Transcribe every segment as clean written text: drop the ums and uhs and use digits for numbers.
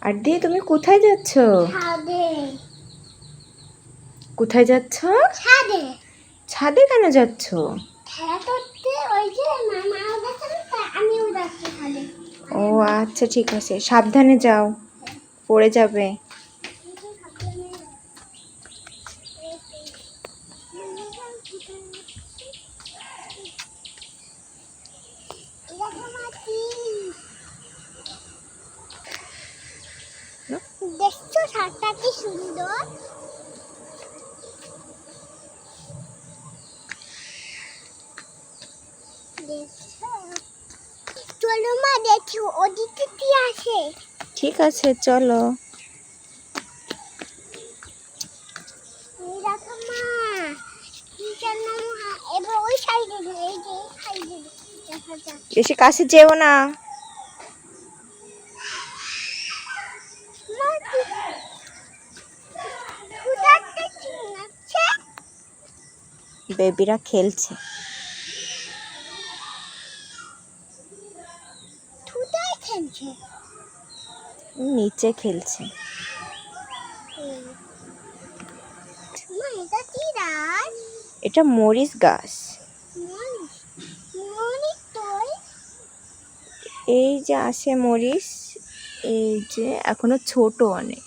আর দিয়ে তুমি কোথায় যাচ্ছ? ছাদে। কোথায় যাচ্ছ? ছাদে। ছাদে কেন যাচ্ছ? খেলা করতে, ওই যে মামাও যাচ্ছে না, আমিও যাচ্ছি ছাদে। ও আচ্ছা ঠিক আছে, সাবধানে যাও, পড়ে যাবে। দেখছো ছাদটা কি সুন্দর? চলো মা, দেখো ওদিকে কি আছে। ঠিক আছে চলো। দেখো মা, কি যেন এবার ওই সাইডে, এই যে সাইডে দেখা যাচ্ছে। বেশি কাছে যেও না। বেবিরা খেলছে। নিচে খেলছে। এটা মরিচ গাছ। এই যে আছে মরিচ, এই যে এখনো ছোট অনেক।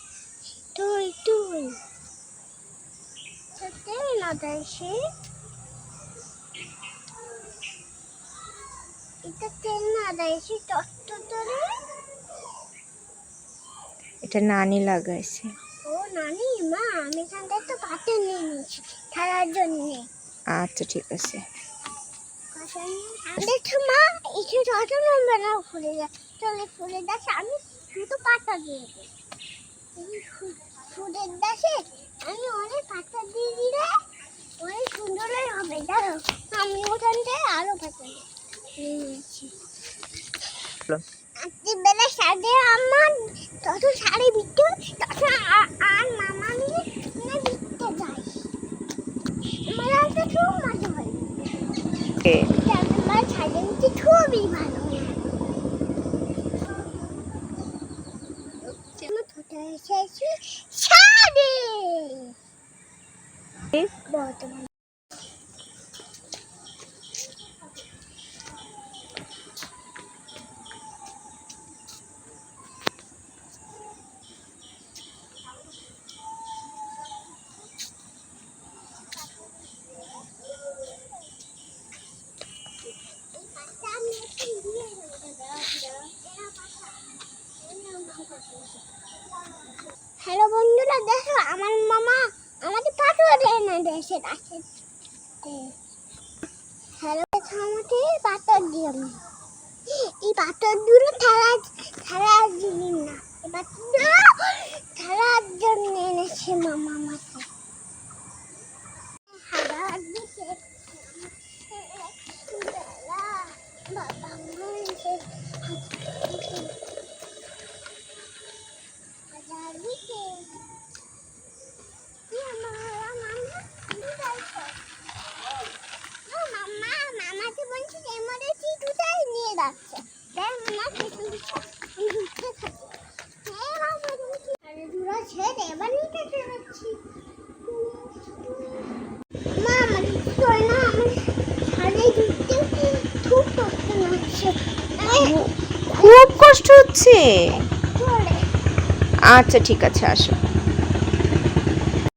এটা নানি লাগাইছে। ও নানি, মা আমি এখান থেকে তো পাতা নিয়ে নিয়েছি খেলার জন্য। আচ্ছা ঠিক আছে। দেখো মা, এসে যত নম্বর না ফুলে যায়, চলে ফুলে যাচ্ছে। আমি শুধু পাতা দিয়ে দিই, ফুলের দাসে আমি অনেক পাতা দিয়ে দিলে অনেক সুন্দর হবে। জানো, আমি ওখান থেকে আরো পাতা নিয়েছি। রাত্রিবেলা সাড়ে আমার তত সাড়ে বিট্টু, তত আর মামা নিয়ে বিটতে যাই। আমার হাতে খুব মজা হয়। আমার ছাদে নিতে খুবই ভালো। আমার ছোট এসেছি ছাদে। বর্তমানে হ্যালো বন্ধুরা, দেখো আমার মামা আমাদের পাথর এনে দিয়েছে গাছে। হ্যালো, আমাকে পাথর দিয়ে, এই পাথরগুলো খেলার জিনিস না, এই পাথরগুলো খেলার জন্য এনেছে মামা আমাকে। খুব কষ্ট হচ্ছে। আচ্ছা ঠিক আছে, আসো।